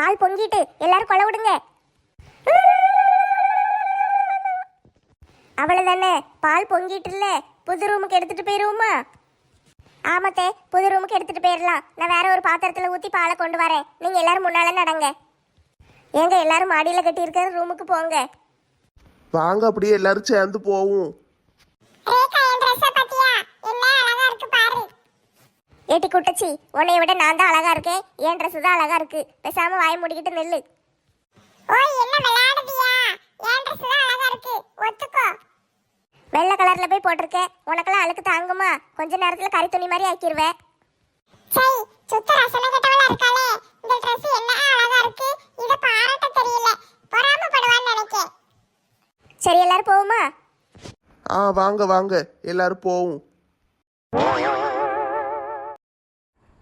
பால் பொங்கிட்டு எல்லாரும் கொலை விடுங்க. அவ்வளவுதானே, பால் பொங்கிட்டுல. புது ரூமுக்கு எடுத்துட்டு போயிருவோமா? ஆமாத்தே, புது ரூமுக்கு எடுத்துட்டு போயிடலாம். நான் வேற ஒரு பாத்திரத்துல ஊத்தி பாலை கொண்டு வரேன். நீங்க எல்லாரும் முன்னால நடங்க. ஏங்க எல்லாரும் மாடியில கட்டி இருக்கிற ரூமுக்கு போங்க. வாங்க அப்படியே எல்லாரும் சேர்ந்து போவோம். ஏட்டி குட்டச்சி, உன்னைய விட நான் தான் அழகா இருக்கேன். என் ட்ரெஸ் தான் அழகா இருக்கு. பேசாம வாய் மூடிக்கிட்டு நெல்லு. வெள்ளை கலர்ல போய் போட்டிருக்கேன். உனக்கெல்லாம் அழுக்கு தாங்குமா? கொஞ்ச நேரத்துல கறி துணி மாதிரி ஆக்கிடுவேன். சரி எல்லாரும் போவோமா? வாங்க வாங்க எல்லாரும் போவோம்.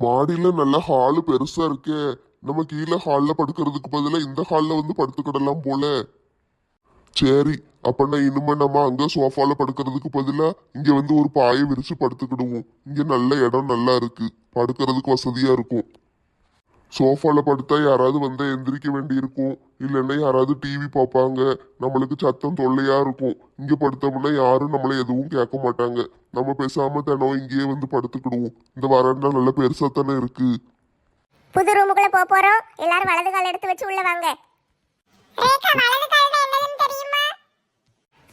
மாடியில நல்ல ஹாலு பெருசா இருக்கே. நம்ம கீழே ஹால்ல படுக்கிறதுக்கு பதிலா இந்த ஹால்ல வந்து படுத்துக்கிடலாம் போல. சரி, அப்படின்னா இனிமே நம்ம அங்க சோஃபால படுக்கிறதுக்கு பதிலா இங்க வந்து ஒரு பாயை விரிச்சு படுத்துக்கிடுவோம். இங்க நல்ல இடம் நல்லா இருக்கு, படுக்கிறதுக்கு வசதியா இருக்கும். சோஃபால படுத்தா யாராவது வந்தா எந்திரிக்க வேண்டி இருக்கும், இல்லைன்னா யாராவது டிவி பார்ப்பாங்க, நம்மளுக்கு சத்தம் தொல்லையா இருக்கும். இங்க படுத்தோம்னா யாரும் நம்மளை எதுவும் கேட்க மாட்டாங்க. நம்ம பேசாம தினம் இங்கேயே வந்து படுத்துக்கிடுவோம். இந்த வராண்டா நல்ல பெருசா தானே இருக்கு. புது ரூமுக்குள்ள போறோம். எல்லாரும் வலது கால் எடுத்து வச்சு உள்ள வாங்க.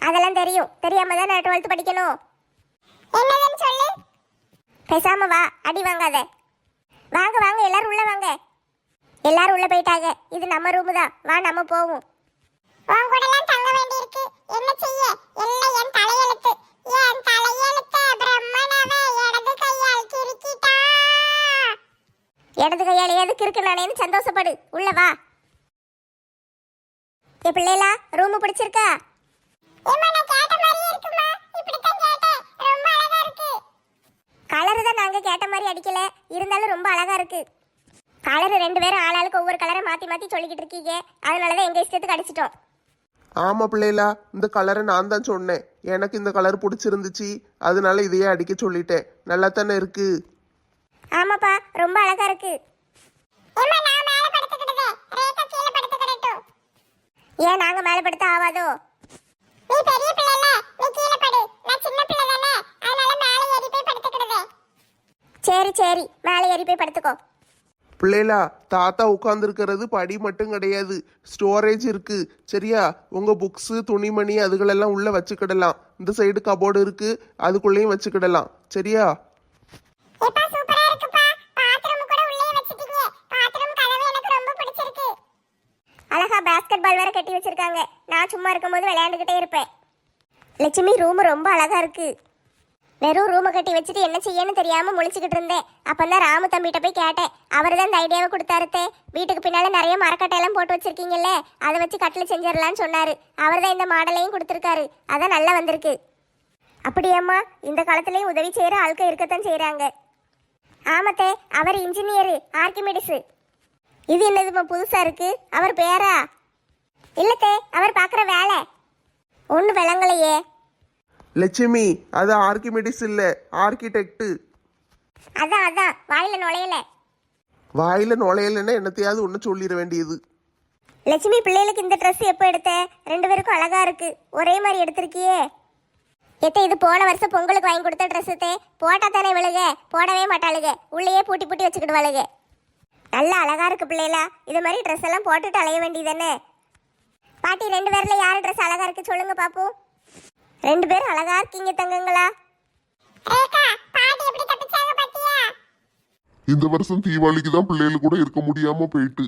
அதெல்லாம் தெரியும். தெரியாம தான் நான் 12th படிக்கணும். பேசாம வா, அடி வாங்காத. வாங்க வாங்க எல்லாரும் உள்ள வாங்க. எல்லாரும் உள்ள போயிட்டாங்க. இது நம்ம ரூமு தான். வா நம்ம போவோம். இடது கையால எதுக்கு இருக்கு நானேன்னு சந்தோஷப்படு. உள்ள வா. ஏ பிள்ளைகளா, ரூம் பிடிச்சிருக்கா? கலரு தான் நாங்க கேட்ட மாதிரி அடிக்கல, இருந்தாலும் ரொம்ப அழகா இருக்கு. கலரு 2 பேரும் ஆளாளுக்கு ஒவ்வொரு கலரை மாத்தி மாத்தி சொல்லிக்கிட்டு இருக்கீங்க. அதனாலதான் எங்க இஷ்டத்துக்கு அடிச்சிட்டோம். ஆமா பிள்ளைகளா, இந்த கலரை நான் தான் சொன்னேன். எனக்கு இந்த கலர் பிடிச்சிருந்துச்சு, அதனால இதையே அடிக்க சொல்லிட்டேன். நல்லா தானே இருக்கு? ஆமாப்பா, ரொம்ப அழகா இருக்கு. ஏன் நாங்க மேல படுத்த ஆவாதோ? சரி சரி, மேலே ஏறி போய் படுத்துக்கோ. பிள்ளைகளா, தாத்தா உட்கார்ந்துருக்கிறது படி மட்டும் கிடையாது, ஸ்டோரேஜ் இருக்கு. சரியா? உங்க புக்ஸு துணிமணி அதுகளெல்லாம் உள்ள வச்சுக்கிடலாம். இந்த சைடு கபோர்டு இருக்கு, அதுக்குள்ளேயும் வச்சுக்கிடலாம். சரியா? அழகா பாஸ்கெட் பால் வேற கட்டி வச்சிருக்காங்க. நான் சும்மா இருக்கும்போது விளையாண்டுகிட்டே இருப்பேன். லட்சுமி, ரூம் ரொம்ப அழகா இருக்கு. வெறும் ரூமை கட்டி வச்சுட்டு என்ன செய்யன்னு தெரியாம முழிச்சுக்கிட்டு இருந்தேன். அப்பதான் ராமு தம்பிகிட்ட போய் கேட்டேன். அவர் தான் இந்த ஐடியாவை கொடுத்தாருத்தே. வீட்டுக்கு பின்னால நிறைய மரக்கட்டையெல்லாம் போட்டு வச்சிருக்கீங்கல்ல, அதை வச்சு கட்டில் செஞ்சிடலான்னு சொன்னாரு. அவர் தான் இந்த மாடலையும் கொடுத்துருக்காரு. அதான் நல்லா வந்திருக்கு. அப்படியாம்மா, இந்த காலத்துலயும் உதவி செய்யற ஆட்கள் இருக்கத்தான் செய்யறாங்க. ஆமத்தே, அவர் இன்ஜினியரு, ஆர்கிமிடிஸ். இது என்னதுமா புதுசா இருக்கு? அவர் பேரா? இல்லத்தே, அவர் பாக்குற வேலை ஒண்ணு விளங்கலையே. லட்சுமி, அது ஆர்கிமிடிஸ் இல்ல, ஆர்கிடெக்ட். அதான் அதான், வாயில நுழையல. வாயில நுழையலன்னா என்னத்தையாவது ஒன்று சொல்லிட வேண்டியது. லட்சுமி, பிள்ளைகளுக்கு இந்த ட்ரெஸ் எப்போ எடுத்த? 2 பேருக்கும் அழகா இருக்கு. ஒரே மாதிரி எடுத்திருக்கியே. எத்த, இது போன வருஷம் பொங்கலுக்கு வாங்கி கொடுத்த ட்ரெஸ்ஸுத்தே. போட்டா தானே விழுக, போடவே மாட்டாளுக. உள்ளேயே பூட்டி பூட்டி வச்சுக்கிடுவாளுக. நல்லா அழகா இருக்கு பிள்ளைகளா. இது மாதிரி ட்ரெஸ் எல்லாம் போட்டுட்டு அலைய வேண்டியதானே. பாட்டி, 2 பேர்ல யாரு ட்ரெஸ் அழகா இருக்கு சொல்லுங்க பாப்போம். 2 பேரும் அழகா இருக்கீங்க தங்கங்களா. இந்த வருஷம் தீபாவளிக்கு தான் பிள்ளைகள் கூட இருக்க முடியாம போயிட்டு.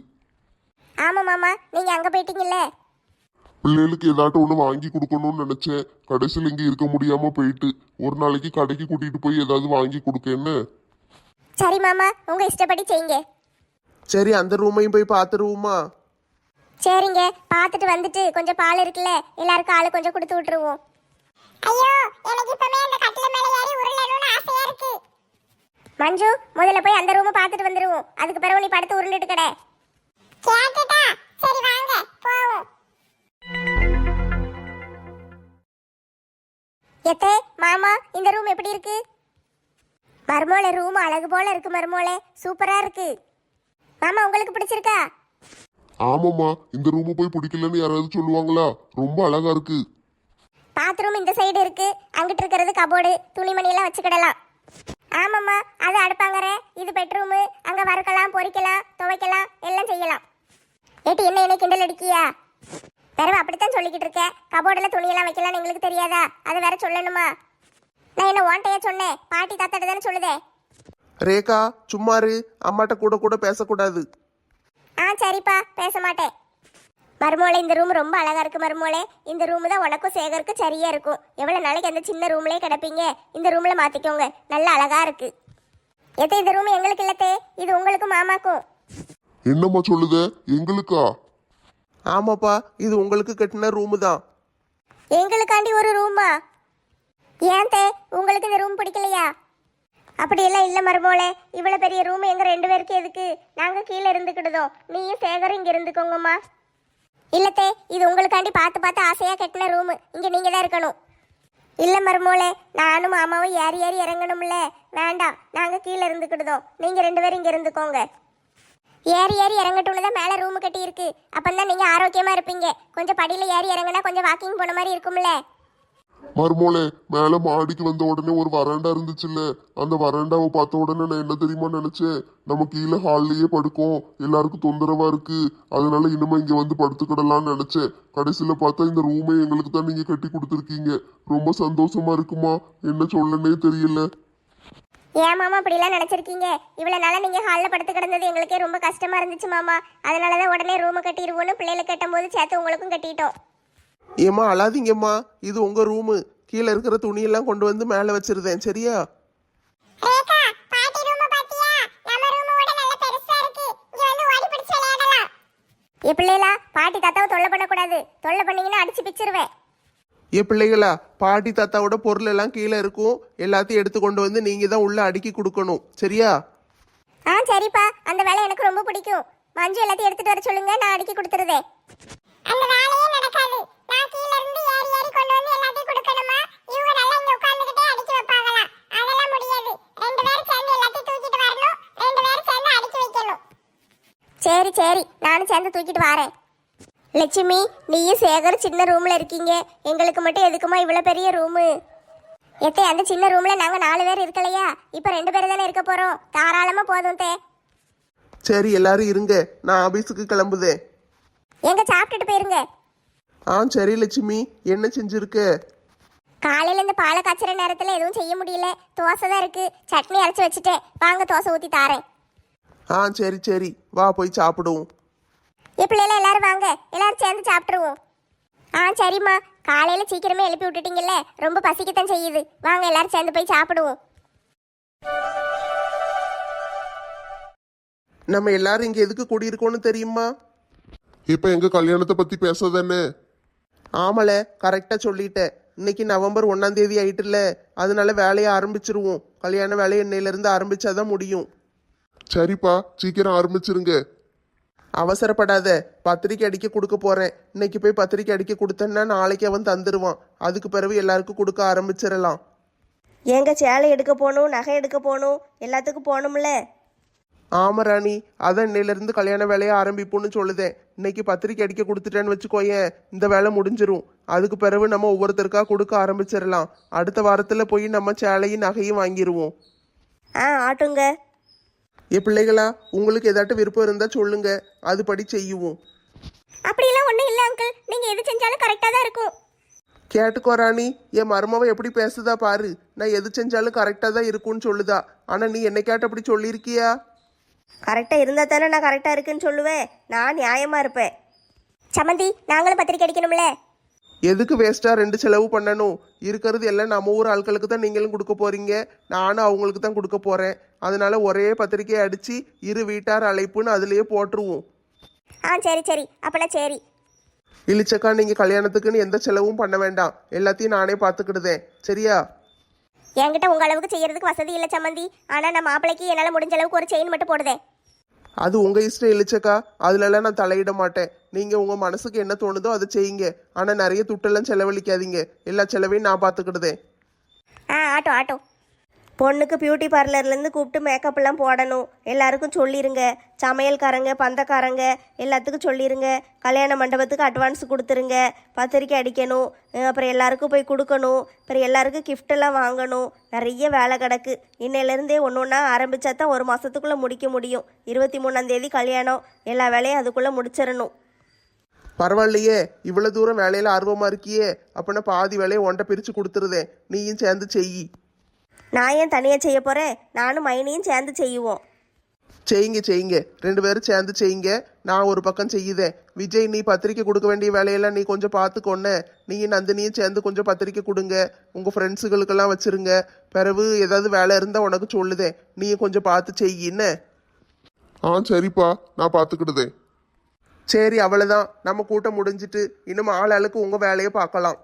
ஆமா மாமா, நீங்க அங்க போயிட்டீங்கல்ல. பிள்ளைகளுக்கு ஏதாட்டும் ஒண்ணு வாங்கி கொடுக்கணும்னு நினைச்சேன். கடைசியில் இங்க இருக்க முடியாம போயிட்டு. ஒரு நாளைக்கு கடைக்கு கூட்டிட்டு போய் ஏதாவது வாங்கி கொடுக்க என்ன? சரி மாமா, உங்க இஷ்டப்படி செய்யுங்க. சரி, அந்த ரூமையும் போய் பார்த்துருவோமா? சரிங்க, பார்த்துட்டு வந்துட்டு கொஞ்சம் பால் இருக்குல்ல, எல்லாருக்கும் ஆளு கொஞ்சம் கொடுத்து விட்டுருவோம். ஐயோ, எனக்கு இப்பவே அந்த கட்டில மேல ஏறி உருளணும்னு ஆசையா இருக்கு. மஞ்சு, முதல்ல போய் அந்த ரூமை பார்த்துட்டு வந்துருவோம். அதுக்கு பிறகு நீ படுத்து உருண்டுட்டு கடை. கேட்டுட்டா? சரி வாங்க போவோம். எத்தே மாமா, இந்த ரூம் எப்படி இருக்கு? மர்மோளே, ரூம் அழகு போல இருக்கு மர்மோளே. சூப்பரா இருக்கு. மாமா, உங்களுக்கு பிடிச்சிருக்கா? ஆமாம்மா, இந்த ரூமு போய் பிடிக்கலன்னு யாராவது சொல்லுவாங்களா? ரொம்ப அழகா இருக்கு. பாத்ரூம் இந்த சைடு இருக்கு, அங்கிட்டு இருக்கிறது கபோர்டு, துணிமணி எல்லாம் வச்சுக்கிடலாம். ஆமாம்மா, அது அடுப்பாங்கற, இது பெட்ரூமு, அங்க வறுக்கலாம், பொரிக்கலாம், துவைக்கலாம், எல்லாம் செய்யலாம். ஏட்டி என்ன கிண்டல் அடிக்கியா? வேற அப்படித்தான் சொல்லிக்கிட்டு இருக்க. கபோர்டில் துணியெல்லாம் வைக்கலாம்னு எங்களுக்கு தெரியாதா? அதை வேற சொல்லணுமா? நான் என்ன ஓட்டையா சொன்னேன்? பாட்டி தாத்தாட்ட தானே சொல்லுதே. ரேகா சும்மாரு, அம்மாட்ட கூட கூட பேசக்கூடாது. சரிப்பா, பேச மாட்டேன். மருமோளே, இந்த ரூம் ரொம்ப அழகா இருக்கு மருமோளே. இந்த ரூம் தான் உனக்கும் சேகருக்கும் சரியா இருக்கும். எவ்வளவு நாளைக்கு அந்த சின்ன ரூம்லயே கிடப்பீங்க? இந்த ரூம்ல மாத்திக்கோங்க, நல்ல அழகா இருக்கு. எத்தே இந்த ரூம் எங்களுக்கு இல்லத்தே, இது உங்களுக்கும் மாமாக்கும். என்னம்மா சொல்லுத? எங்களுக்கா? ஆமாப்பா, இது உங்களுக்கு கட்டின ரூமு தான். எங்களுக்காண்டி ஒரு ரூமா? ஏன் தே, உங்களுக்கு இந்த ரூம் பிடிக்கலையா? அப்படியெல்லாம் இல்லை மருமோளே, இவ்வளோ பெரிய ரூம் எங்கள் 2 பேருக்கு எதுக்கு? நாங்கள் கீழே இருந்துக்கிடுதோம், நீயும் சேகரும் இங்கே இருந்துக்கோங்கம்மா. இல்லத்தே, இது உங்களுக்காண்டி பார்த்து பார்த்து ஆசையாக கட்டின ரூமு, இங்கே நீங்கள் தான் இருக்கணும். இல்லை மருமோளே, நானும் மாமாவும் ஏறி ஏறி இறங்கணும்ல, வேண்டாம், நாங்கள் கீழே இருந்துக்கிடுதோம், நீங்கள் 2 பேரும் இங்கே இருந்துக்கோங்க. ஏறி ஏறி இறங்கட்டும்னு தான் மேலே ரூமு கட்டி இருக்கு, அப்பந்தான் நீங்கள் ஆரோக்கியமாக இருப்பீங்க. கொஞ்சம் படியில் ஏறி இறங்கினா கொஞ்சம் வாக்கிங் போன மாதிரி இருக்கும்ல. மருமோளே, மேல மாடிக்கு வந்த உடனே ஒரு வராண்டா இருந்துச்சுல்ல, அந்த வராண்டாவை பார்த்த உடனே நான் என்ன தெரியுமா நினைச்சேன்? நம்ம கீழே ஹால்லயே படுக்கோம், எல்லாருக்கும் தொந்தரவா இருக்கு, அதனால இனிமே இங்க வந்து படுத்துக்கிடலாம்னு நினைச்சேன். கடைசியில பார்த்தா இந்த ரூமை எங்களுக்கு தான் நீங்க கட்டி கொடுத்துருக்கீங்க. ரொம்ப சந்தோஷமா இருக்குமா, என்ன சொல்லனே தெரியல. ஏன் மாமா அப்படிலாம் நினைச்சிருக்கீங்க? இவ்வளவு நாளா நீங்க ஹாலில் படுத்து கிடந்தது எங்களுக்கே ரொம்ப கஷ்டமா இருந்துச்சு மாமா. அதனாலதான் உடனே ரூமை கட்டிடுவோன்னு பிள்ளைகளை கட்டும் போது சேர்த்து உங்களுக்கும் கட்டிட்டோம். ஏம்மா அழாதீங்கம்மா, இது உங்க ரூமு. கீழே இருக்கிற துணியெல்லாம் கொண்டு வந்து மேலே வச்சிருந்தேன், சரியா? பிள்ளைகளா, பாட்டி தாத்தாவை தொல்லை பண்ணக்கூடாது, தொல்லை பண்ணீங்கன்னா அடிச்சு பிச்சிருவேன். பிள்ளைகளா, பாட்டி தாத்தாவோட பொருள் எல்லாம் கீழே இருக்கும், எல்லாத்தையும் எடுத்து கொண்டு வந்து நீங்க தான் உள்ள அடுக்கி கொடுக்கணும், சரியா? சரிப்பா, அந்த வேலை எனக்கு ரொம்ப பிடிக்கும். மஞ்சு எல்லாத்தையும் எடுத்துட்டு வர சொல்லுங்க, நான் அடுக்கி கொடுத்துருதே. அந்த வேலையே நடக்காது. நான் கீழ இருந்து ஏறி ஏறி கொண்டு வந்து எல்லாத்தையும் கொடுக்கணுமா? இவங்க நல்லா இங்க உட்கார்ந்துட்டே அடுக்கி வைப்பாங்களா? அதெல்லாம் முடியாது. 2 பேரும் சேர்ந்து எல்லாத்தையும் தூக்கிட்டு வரணும், 2 பேரும் சேர்ந்து அடுக்கி வைக்கணும். சரி சரி, நானும் சேர்ந்து தூக்கிட்டு வரேன். லட்சுமி, நீயும் சேகர் சின்ன ரூம்ல இருக்கீங்க, எங்களுக்கு மட்டும் எதுக்குமா இவ்வளவு பெரிய ரூமு? எத்தே, அந்த சின்ன ரூம்ல நாங்க 4 பேர் இருக்கலையா? இப்ப 2 பேர் தானே இருக்க போறோம், தாராளமா போதும் தே. சரி, எல்லாரும் இருங்க, நான் ஆபீஸுக்கு கிளம்புதேன். எங்க சாப்பிட்டுட்டு போயிருங்க. சரி லட்சுமி, என்ன செஞ்சிருக்க? காலையில இந்த பாலை காய்ச்சற நேரத்துல எதுவும் செய்ய முடியல, தோசை தான் இருக்கு, சட்னி அரைச்சு வச்சுட்டேன், வாங்க தோசை ஊத்தி தாரேன். சரி சரி, வா போய் சாப்பிடுவோம். பிள்ளைல எல்லாரும் வாங்க, எல்லாரும் சேர்ந்து சாப்பிட்டுருவோம். சரிம்மா, காலையில சீக்கிரமே எழுப்பி விட்டுட்டீங்கல்ல, ரொம்ப பசிக்கத்தான் செய்யுது, வாங்க எல்லாரும் சேர்ந்து போய் சாப்பிடுவோம். நம்ம எல்லாரும் இங்க எதுக்கு கூடியிருக்கோன்னு தெரியுமா? இப்ப எங்க கல்யாணத்தை பத்தி பேசாதானே? ஆமல, கரெக்டா சொல்லிட்டேன். இன்னைக்கு நவம்பர் 1ஆம் தேதி ஆயிட்டுல, அதனால வேலையை ஆரம்பிச்சிருவோம். கல்யாண வேலையை இன்னையிலிருந்து ஆரம்பிச்சாதான் முடியும். சரிப்பா, சீக்கிரம் ஆரம்பிச்சிருங்க. அவசரப்படாத, பத்திரிக்கை அடிக்க கொடுக்க போறேன். இன்னைக்கு போய் பத்திரிக்கை அடிக்க கொடுத்தேன்னா நாளைக்கு அவன் தந்துடுவான். அதுக்கு பிறகு எல்லாருக்கும் கொடுக்க ஆரம்பிச்சிடலாம். ஏங்க சேலை எடுக்க போகணும், நகை எடுக்க போகணும், எல்லாத்துக்கும் போகணும்ல. ஆமா ராணி, அதான் இன்னையிலிருந்து கல்யாண வேலையை ஆரம்பிப்போம்னு சொல்லுதேன். இன்னைக்கு பத்திரிக்கை அடிக்க கொடுத்துட்டேன்னு வச்சுக்கோயேன், இந்த வேலை முடிஞ்சிரும். அதுக்கு பிறகு நம்ம ஒவ்வொருத்தருக்கா கொடுக்க ஆரம்பிச்சிடலாம். அடுத்த வாரத்துல போய் நம்ம சேலையும் நகையும் வாங்கிடுவோம். ஆட்டுங்க. பிள்ளைகளா, உங்களுக்கு ஏதாட்டும் விருப்பம் இருந்தா சொல்லுங்க, அதுபடி செய்யுவோம். அப்படியெல்லாம் ஒண்ணும் இல்ல அங்கிள், நீங்க எது செஞ்சாலும் கரெக்டா தான் இருக்கும். கேட்டுக்கோ ராணி, என் மருமவ எப்படி பேசுதா பாரு. நான் எது செஞ்சாலும் கரெக்டா தான் இருக்கும்னு சொல்லுதா. ஆனா நீ என்னை கேட்ட அப்படி சொல்லியிருக்கியா? கரெக்டாக இருந்தால் தானே நான் கரெக்டாக இருக்குன்னு சொல்லுவேன். நான் நியாயமாக இருப்பேன். சமந்தி, நாங்களும் பத்திரிக்கை அடிக்கணும்ல. எதுக்கு வேஸ்டா 2 செலவு பண்ணணும்? இருக்கிறது எல்லாம் நம்ம ஊர் ஆட்களுக்கு தான் நீங்களும் கொடுக்க போறீங்க, நானும் அவங்களுக்கு தான் கொடுக்க போறேன். அதனால ஒரே பத்திரிக்கையை அடிச்சு இரு வீட்டார் அழைப்புன்னு அதுலயே போட்டுருவோம். சரி சரி, அப்பனா சரி. இழிச்சக்கா, நீங்க கல்யாணத்துக்குன்னு எந்த செலவும் பண்ண வேண்டாம், எல்லாத்தையும் நானே பார்த்துக்கிடுதேன், சரியா? என்கிட்ட உங்க அளவுக்கு செய்யறதுக்கு வசதி இல்லை சம்மந்தி, ஆனா நான் மாப்பிளைக்கு என்னால முடிஞ்ச அளவுக்கு ஒரு செயின் மட்டும் போடுதேன். அது உங்க இஷ்டம் இழிச்சக்கா, அதுலலாம் நான் தலையிட மாட்டேன். நீங்க உங்க மனசுக்கு என்ன தோணுதோ அதை செய்யுங்க. ஆனா நிறைய துட்டெல்லாம் செலவழிக்காதீங்க, எல்லா செலவையும் நான் பார்த்துக்கிடுதேன். ஆட்டோ. பொண்ணுக்கு பியூட்டி பார்லர்லேருந்து கூப்பிட்டு மேக்கப்லாம் போடணும். எல்லாருக்கும் சொல்லிடுங்க. சமையல்காரங்க, பந்தக்காரங்க எல்லாத்துக்கும் சொல்லிடுங்க. கல்யாண மண்டபத்துக்கு அட்வான்ஸ் கொடுத்துருங்க. பத்திரிக்கை அடிக்கணும். அப்புறம் எல்லாருக்கும் போய் கொடுக்கணும். அப்புறம் எல்லாருக்கும் கிஃப்டெல்லாம் வாங்கணும். நிறைய வேலை கிடக்கு. இன்னையிலேருந்தே ஒன்று ஒன்றா ஆரம்பித்தா தான் ஒரு மாதத்துக்குள்ளே முடிக்க முடியும். 23ஆம் தேதி கல்யாணம். எல்லா வேலையும் அதுக்குள்ளே முடிச்சிடணும். பரவாயில்லையே, இவ்வளோ தூரம் வேலையில் ஆர்வமாக இருக்கியே. அப்போனா பாதி வேலையை ஒன்றை பிரித்து கொடுத்துருதேன், நீயும் சேர்ந்து செய். நான் ஏன் தனியாக செய்ய போகிறேன்? நானும் மைனியும் சேர்ந்து செய்வோம். செய்யுங்க, 2 பேரும் சேர்ந்து செய்யுங்க. நான் ஒரு பக்கம் செய்யுதேன். விஜய், நீ பத்திரிக்கை கொடுக்க வேண்டிய வேலையெல்லாம் நீ கொஞ்சம் பார்த்துக்கொன்ன. நீயும் நந்தினியும் சேர்ந்து கொஞ்சம் பத்திரிக்கை கொடுங்க. உங்கள் ஃப்ரெண்ட்ஸுகளுக்கெல்லாம் வச்சுருங்க. பிறகு ஏதாவது வேலை இருந்தால் உனக்கு சொல்லுதேன், நீயும் கொஞ்சம் பார்த்து செய்யின்னு. சரிப்பா, நான் பார்த்துக்கிடுதேன். சரி, அவ்வளோதான். நம்ம கூட்டம் முடிஞ்சிட்டு இன்னும் ஆளுக்கு உங்கள் வேலையை பார்க்கலாம்.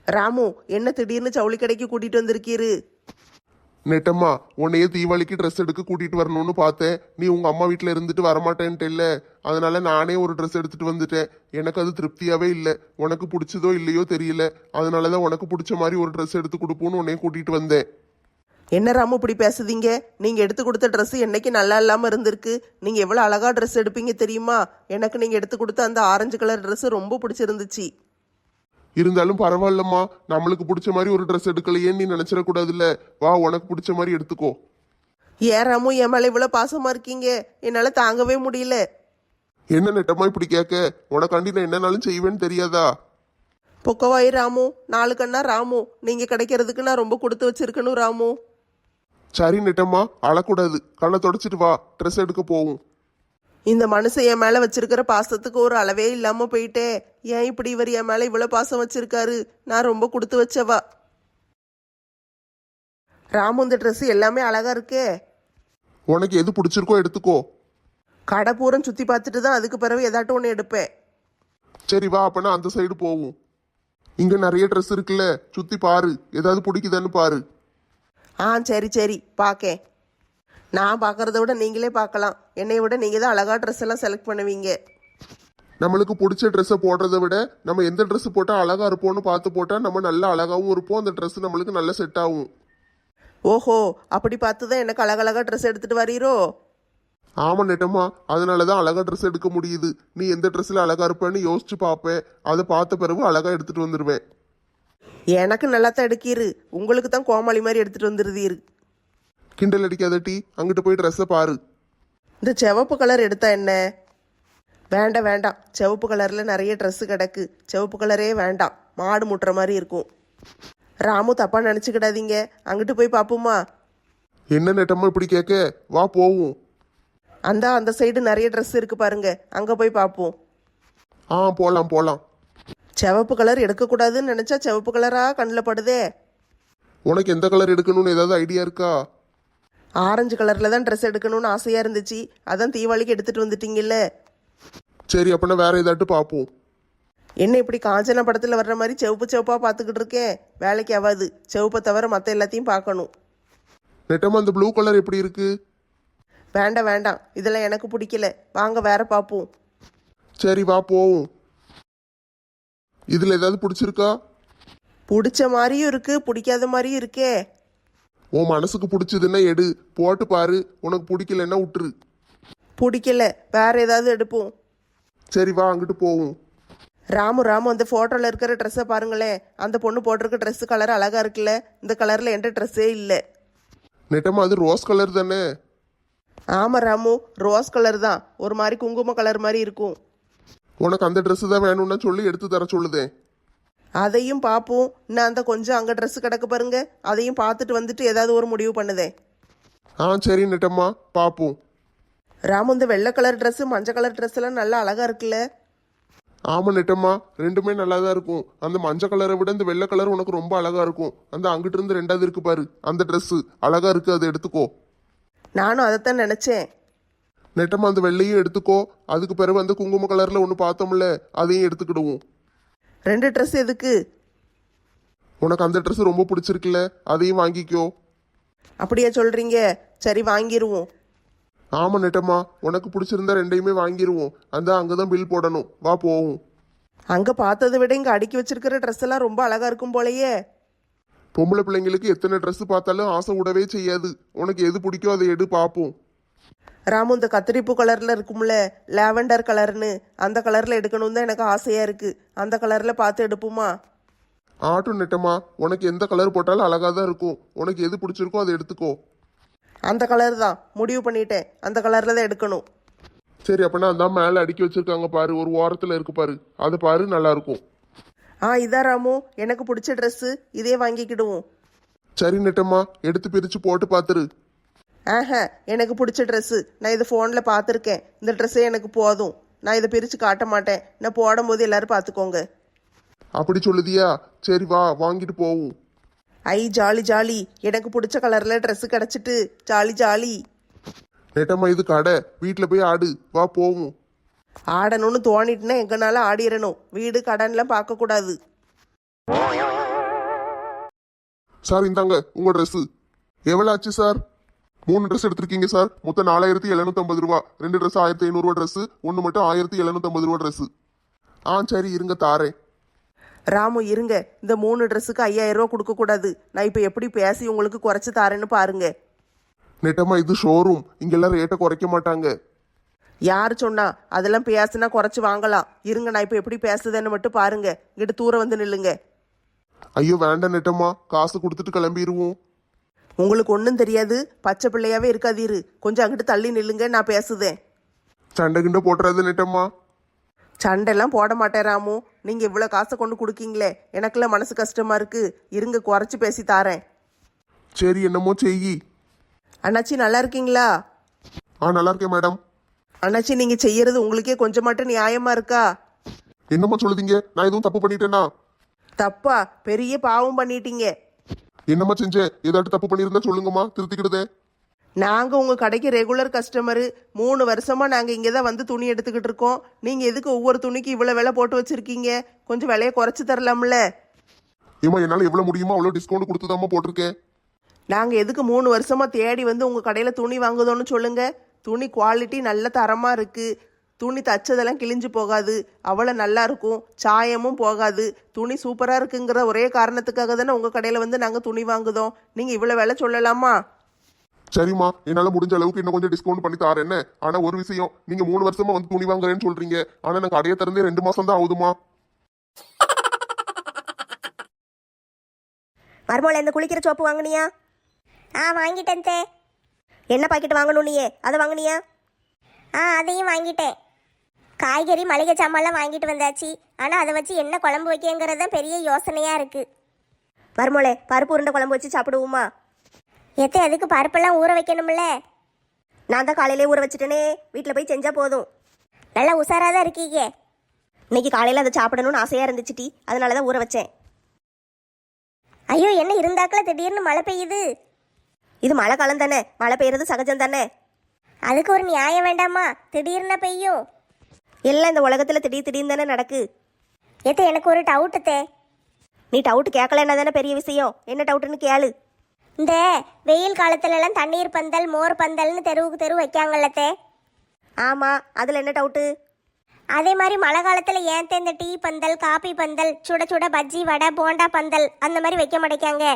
ராமு, என்ன திடீர்னு ஜவுளி கடைக்கு கூட்டிட்டு வந்திருக்கீரு? நெட்டம்மா, உன்னையே தீபாவளிக்கு ட்ரெஸ் எடுக்க கூட்டிட்டு வரணும்னு பார்த்தேன். நீ உங்க அம்மா வீட்டில் இருந்துட்டு வரமாட்டேன்ட்டு இல்லை. அதனால நானே ஒரு ட்ரெஸ் எடுத்துட்டு வந்துட்டேன். எனக்கு அது திருப்தியாவே இல்லை. உனக்கு பிடிச்சதோ இல்லையோ தெரியல. அதனாலதான் உனக்கு பிடிச்ச மாதிரி ஒரு ட்ரெஸ் எடுத்து கொடுப்போன்னு உன்னைய கூட்டிட்டு வந்தேன். என்ன ராமு இப்படி பேசுதீங்க? நீங்கள் எடுத்து கொடுத்த ட்ரெஸ் என்னைக்கு நல்லா இல்லாமல் இருந்திருக்கு. நீங்கள் எவ்வளோ அழகாக ட்ரெஸ் எடுப்பீங்க தெரியுமா? எனக்கு நீங்கள் எடுத்து கொடுத்த அந்த ஆரஞ்சு கலர் ட்ரெஸ் ரொம்ப பிடிச்சிருந்துச்சு. இருந்தாலும் பரவாயில்லம்மா, நம்மளுக்கு பிடிச்ச மாதிரி ஒரு ட்ரெஸ் எடுக்கலையேன்னு நீ நினைச்சிடக்கூடாதுல்ல. வா, உனக்கு பிடிச்ச மாதிரி எடுத்துக்கோ. ஏன் ராமு, என் மேலே இவ்வளோ பாசமாக இருக்கீங்க? என்னால் தாங்கவே முடியல. என்ன நெட்டம்மா இப்படி கேட்க? உனக்காண்டி நான் என்னன்னாலும் செய்வேன்னு தெரியாதா? பொக்கவாயி ராமு, 4 கண்ணா ராமு. நீங்கள் கிடைக்கிறதுக்கு நான் ரொம்ப கொடுத்து வச்சிருக்கணும் ராமு. சரி நெட்டம்மா, அழக்கூடாது. கண்ணை தொடச்சிட்டு வா, ட்ரெஸ் எடுக்க போவோம். இந்த மனுஷன் என் மேலே வச்சிருக்கிற பாசத்துக்கு ஒரு அளவே இல்லாமல் போயிட்டே. ஏன் இப்படி இவர் என் மேலே இவ்வளோ பாசம் வச்சிருக்காரு? நான் ரொம்ப கொடுத்து வச்சவா. ராமு, இந்த ட்ரெஸ் எல்லாமே அழகா இருக்கே. உனக்கு எது பிடிச்சிருக்கோ எடுத்துக்கோ. கடை பூரம் சுற்றி பார்த்துட்டு தான் அதுக்கு பிறகு ஏதாட்டும் ஒன்று எடுப்பேன். சரி வா, அப்பனா அந்த சைடு போவோம். இங்க நிறைய ட்ரெஸ் இருக்குல்ல, சுத்தி பாரு, ஏதாவது பிடிக்குதான்னு பாரு. சரி பார்க்கேன். நான் பார்க்கறத விட நீங்களே பார்க்கலாம். என்னை விட நீங்கள் தான் அழகா ட்ரெஸ் எல்லாம் செலக்ட் பண்ணுவீங்க. நம்மளுக்கு பிடிச்ச ட்ரெஸ்ஸை போடுறத விட நம்ம எந்த ட்ரெஸ் போட்டால் அழகா இருப்போம்னு பார்த்து போட்டால் நம்ம நல்லா அழகாவும் இருப்போம். அந்த ட்ரெஸ் நம்மளுக்கு நல்லா செட் ஆகும். ஓஹோ, அப்படி பார்த்து தான் எனக்கு அழகழகா ட்ரெஸ் எடுத்துட்டு வரீரோ? ஆமா நெட்டம்மா, அதனால தான் அழகா ட்ரெஸ் எடுக்க முடியுது. நீ எந்த ட்ரெஸ்ல அழகா இருப்பேன்னு யோசிச்சு பார்ப்பேன். அதை பார்த்த பிறகு அழகா எடுத்துட்டு வந்துடுவேன். எனக்கு நல்லா தான் எடுக்கீரு. உங்களுக்கு தான் கோமாளி மாதிரி எடுத்துட்டு வந்துருதீரு. கிண்டல் அடிக்காத டி, அங்கிட்டு போய் ட்ரெஸ்ஸை பாரு. இந்த சிவப்பு கலர் எடுத்தா என்ன? வேண்டாம், சிவப்பு கலரில் நிறைய ட்ரெஸ்ஸு கிடக்கு. சிவப்பு கலரே வேண்டாம், மாடு முட்டுற மாதிரி இருக்கும். ராமு, தப்பாக நினச்சிக்கிடாதீங்க. அங்கிட்டு போய் பார்ப்போமா? என்ன நெட்டம்மா இப்படி கேட்க? வா போவோம். அந்த சைடு நிறைய ட்ரெஸ் இருக்கு பாருங்க, அங்கே போய் பார்ப்போம். போலாம். சிவப்பு கலர் எடுக்கக்கூடாதுன்னு நினச்சா சிவப்பு கலராக கண்ணில் படுதே. உனக்கு எந்த கலர் எடுக்கணும்னு ஏதாவது ஐடியா இருக்கா? ஆரஞ்சு கலரில் தான் ட்ரெஸ் எடுக்கணும்னு ஆசையாக இருந்துச்சு. அதான் தீபாவளிக்கு எடுத்துகிட்டு வந்துட்டீங்கல்ல. சரி, அப்பனா வேற ஏதாட்டு பார்ப்போம். என்ன இப்படி காஞ்சனா படத்தில் வர்ற மாதிரி சிவப்பாக பார்த்துக்கிட்டு இருக்கேன்? வேலைக்கு ஆகாது. சிவப்பை தவிர மற்ற எல்லாத்தையும் பார்க்கணும். நெட்டம்மா, அந்த ப்ளூ கலர் எப்படி இருக்கு? வேண்டாம், இதெல்லாம் எனக்கு பிடிக்கல. வாங்க வேற பார்ப்போம். சரி வா போவோம். இதுல ஏதாவது பிடிச்சிருக்கா? பிடிச்ச மாதிரியும் இருக்கு, பிடிக்காத மாதிரியும் இருக்கே. உன் மனசுக்கு பிடிச்சதுன்னா எடு, போட்டு பாரு. உனக்கு பிடிக்கலன்னா விட்டுரு. பிடிக்கல, வேற ஏதாவது எடுப்போம். சரி வா, அங்கிட்டு போவோம். ராமு, அந்த ஃபோட்டோவில் இருக்கிற ட்ரெஸ்ஸை பாருங்களேன். அந்த பொண்ணு போட்டிருக்க ட்ரெஸ் கலர் அழகா இருக்குல்ல. இந்த கலரில் எந்த ட்ரெஸ்ஸே இல்லை. நெட்டம்மா, அது ரோஸ் கலர் தானே? ஆமாம் ராமு, ரோஸ் கலர் தான். ஒரு மாதிரி குங்கும கலர் மாதிரி இருக்கும். உனக்கு அந்த ட்ரெஸ் தான் வேணும்னா சொல்லி எடுத்து தர சொல்லுதேன். அதையும் பார்ப்போம். இன்னும் அந்த கொஞ்சம் அங்கே ட்ரெஸ் கிடக்கு பாருங்க, அதையும் பார்த்துட்டு வந்துட்டு ஏதாவது ஒரு முடிவு பண்ணுதேன். சரி நெட்டம்மா, பார்ப்போம். ராமு, இந்த வெள்ளை கலர் ட்ரெஸ், மஞ்சள் கலர் ட்ரெஸ் எல்லாம் நல்லா அழகா இருக்குல்ல. ஆமா நெட்டம்மா, ரெண்டுமே நல்லா தான் இருக்கும். அந்த மஞ்சள் கலரை விட இந்த வெள்ளை கலர் உனக்கு ரொம்ப அழகா இருக்கும். அந்த அங்கிட்டு இருந்து 2வது இருக்கு பாரு, அந்த ட்ரெஸ் அழகா இருக்கு, அதை எடுத்துக்கோ. நானும் அதைத்தான் நினைச்சேன். நெட்டம்மா, அந்த வெள்ளையும் எடுத்துக்கோ. அதுக்கு பிறகு அந்த குங்கும கலர்ல ஒன்று பார்த்தோம்ல, அதையும் எடுத்துக்கிடுவோம். 2 ட்ரெஸ் எதுக்கு? உனக்கு அந்த ட்ரெஸ் ரொம்ப பிடிச்சிருக்குல்ல, அதையும் வாங்கிக்கோ. அப்படியா சொல்றீங்க? சரி, வாங்கிடுவோம். ஆமா நெட்டம்மா, உனக்கு பிடிச்சிருந்தா 2யுமே வாங்கிடுவோம். அந்த அங்கதான் பில் போடணும். வா போவோம். அங்கே பார்த்ததை விட இங்கே அடுக்கி வச்சிருக்கிற ட்ரெஸ் எல்லாம் ரொம்ப அழகாக இருக்கும் போலயே. பொம்பளை பிள்ளைங்களுக்கு எத்தனை ட்ரெஸ் பார்த்தாலும் ஆசை விடவே செய்யாது. உனக்கு எது பிடிக்கோ அதை எடு பார்ப்போம். ராமு, இந்த கத்திரிப்பூ கலரில் இருக்கும்ல, லாவெண்டர் கலர்னு, அந்த கலரில் எடுக்கணும் தான் எனக்கு ஆசையாக இருக்குது. அந்த கலரில் பார்த்து எடுப்போமா? ஆட்டும் நெட்டம்மா, உனக்கு எந்த கலர் போட்டாலும் அழகாக தான் இருக்கும். உனக்கு எது பிடிச்சிருக்கோ அதை எடுத்துக்கோ. அந்த கலர் தான் முடிவு பண்ணிட்டேன், அந்த கலரில் தான் எடுக்கணும். சரி, அப்படின்னா அதான் மேலே அடுக்கி வச்சிருக்காங்க பாரு, ஒரு ஓரத்தில் இருக்கு பாரு, அதை பாரு, நல்லா இருக்கும். இதான் ராமு, எனக்கு பிடிச்ச ட்ரெஸ்ஸு, இதே வாங்கிக்கிடுவோம். சரி நெட்டம்மா, எடுத்து பிரித்து போட்டு பார்த்துரு. எனக்கு பிடிச்ச ட்ரெஸ்ஸு, நான் இதை ஃபோனில் பார்த்துருக்கேன். இந்த ட்ரெஸ்ஸே எனக்கு போதும். நான் இதை பிரித்து காட்ட மாட்டேன். நான் போடும்போது எல்லாரும் பார்த்துக்கோங்க. அப்படி சொல்லுதியா? சரி வா, வாங்கிட்டு போவோம். ஜாலி ஜாலி, எனக்கு பிடிச்ச கலரில் ட்ரெஸ்ஸு கிடச்சிட்டு ஜாலி ஜாலி. நெட்டம்மா, இது கடை, வீட்டில் போய் ஆடு, வா போவோம். ஆடணும்னு தோணிட்டுனா எங்கனால ஆடிடணும். வீடு கடன்லாம் பார்க்கக்கூடாது. சார் இந்தாங்க உங்க ட்ரெஸ். எவ்வளோ ஆச்சு சார்? 3 ட்ரெஸ் எடுத்திருக்கீங்க சார். மொத்தம் 4750 ரூபா. 2 ட்ரெஸ் 1500 ரூபா ட்ரெஸ், ஒன்று மட்டும் 1750 ரூபா ட்ரெஸ். சரி இருங்க தாரேன். ராமு இருங்க, இந்த 3 ட்ரெஸ்ஸுக்கு 5000 ரூபா கொடுக்கக்கூடாது. நான் இப்போ எப்படி பேசி உங்களுக்கு குறைச்சி தாரேன்னு பாருங்க. நெட்டம்மா, இது ஷோரூம், இங்கெல்லாம் ரேட்டை குறைக்க மாட்டாங்க. யார் சொன்னா? அதெல்லாம் பேசுனா குறைச்சி வாங்கலாம். இருங்க, நான் இப்போ எப்படி பேசுதேன்னு மட்டும் பாருங்க. இங்கிட்ட தூரம் வந்து நில்லுங்க. ஐயோ வேண்டாம் நெட்டம்மா, காசு கொடுத்துட்டு கிளம்பிடுவோம். உங்களுக்கு ஒன்றும் தெரியாது, பச்சை பிள்ளையாவே இருக்காதீரு. கொஞ்சம் அங்கிட்டு தள்ளி நில்லுங்க, நான் பேசுதேன். சண்டை கிண்ட போட்டுறாது நெட்டம்மா. சண்டைலாம் போட மாட்டேன் ராமு. நீங்கள் இவ்வளோ காசை கொண்டு கொடுக்கீங்களே, எனக்குலாம் மனசு கஷ்டமா இருக்கு. இருங்க, குறைச்சி பேசி தாரேன். சரி என்னமோ செய்யி. அண்ணாச்சி நல்லா இருக்கீங்களா? நல்லா இருக்கேன் மேடம். அண்ணாச்சி, நீங்கள் செய்யறது உங்களுக்கே கொஞ்சம் மட்டும் நியாயமா இருக்கா? என்னம்மா சொல்லுதீங்க? நான் எதுவும் தப்பு பண்ணிட்டேனா? தப்பா? பெரிய பாவம் பண்ணிட்டீங்க. என்னம்மா செஞ்சேன்? ஏதாட்டு தப்பு பண்ணியிருந்தா சொல்லுங்கம்மா, திருத்திக்கிடுதே. நாங்கள் உங்கள் கடைக்கு ரெகுலர் கஸ்டமரு. 3 வருஷமாக நாங்கள் இங்கே தான் வந்து துணி எடுத்துக்கிட்டு இருக்கோம். நீங்கள் எதுக்கு ஒவ்வொரு துணிக்கு இவ்வளோ விலை போட்டு வச்சுருக்கீங்க? கொஞ்சம் விலையை குறைச்சி தரலாம்ல? ஏம்மா, என்னால் எவ்வளோ முடியுமோ அவ்வளோ டிஸ்கவுண்ட் கொடுத்துதாம்மா போட்டிருக்கேன். நாங்கள் எதுக்கு 3 வருஷமாக தேடி வந்து உங்கள் கடையில் துணி வாங்குதோன்னு சொல்லுங்கள். துணி குவாலிட்டி நல்ல தரமாக இருக்குது. துணி தச்சதெல்லாம் கிழிஞ்சு போகாது, அவ்வளோ நல்லா இருக்கும். சாயமும் போகாது. துணி சூப்பராக இருக்குங்கிற ஒரே காரணத்துக்காக தானே உங்கள் கடையில் வந்து நாங்கள் துணி வாங்குதோம். நீங்கள் இவ்வளோ விலை சொல்லலாமா? சரிம்மா, என்னால் முடிஞ்ச அளவுக்கு இன்னும் கொஞ்சம் டிஸ்கவுண்ட் பண்ணி தாரேன். என்ன ஆனால் ஒரு விஷயம், நீங்கள் 3 வருஷமா வந்து துணி வாங்குறேன்னு சொல்றீங்க. ஆனால் நான் கடையை திறந்தே 2 மாசம் தான் ஆகுதுமா. மறுபோல இந்த குளிக்கிற சோப்பு வாங்கினியா? வாங்கிட்டேன் தே. என்ன பாக்கெட் வாங்கணும் நீயே? அதை வாங்கினியா? அதையும் வாங்கிட்டேன். காய்கறி மளிகை சாமான்லாம் வாங்கிட்டு வந்தாச்சு. ஆனால் அதை வச்சு என்ன குழம்பு வைக்கங்கிறது தான் பெரிய யோசனையாக இருக்குது. மறுமோளே, பருப்பு உருண்டை குழம்பு வச்சு சாப்பிடுவோமா? அதுக்கு பருப்பெல்லாம் ஊற வைக்கணும்ல? நான் தான் காலையிலே ஊற வச்சுட்டேனே, வீட்டில் போய் செஞ்சால் போதும். நல்லா உஷாராக தான் இருக்கீங்க. இன்னைக்கு காலையில் அதை சாப்பிடணும்னு ஆசையாக இருந்துச்சுட்டி, அதனால தான் ஊற வச்சேன். ஐயோ, என்ன இருந்தாக்கல திடீர்னு மழை பெய்யுது. இது மழை காலம் தானே, மழை பெய்யறது சகஜம் தானே. அதுக்கு ஒரு நியாயம் வேண்டாமா? திடீர்னு பெய்யும். எல்லாம் இந்த உலகத்தில் திடீர்னு தானே நடக்கு. எனக்கு ஒரு டவுட்டு தே. நீ டவுட்டு கேட்கலன்னா தானே பெரிய விஷயம். என்ன டவுட்டுன்னு கேளு. இந்த வெயில் காலத்துலலாம் தண்ணீர் பந்தல், மோர் பந்தல்னு தெருவுக்கு தெரு வைக்காங்கல்ல தே? ஆமாம், அதில் என்ன டவுட்டு? அதே மாதிரி மழை காலத்தில் ஏன் இந்த டீ பந்தல், காபி பந்தல், சுட சுட பஜ்ஜி வடை போண்டா பந்தல் அந்த மாதிரி வைக்க மாட்டேங்காங்க?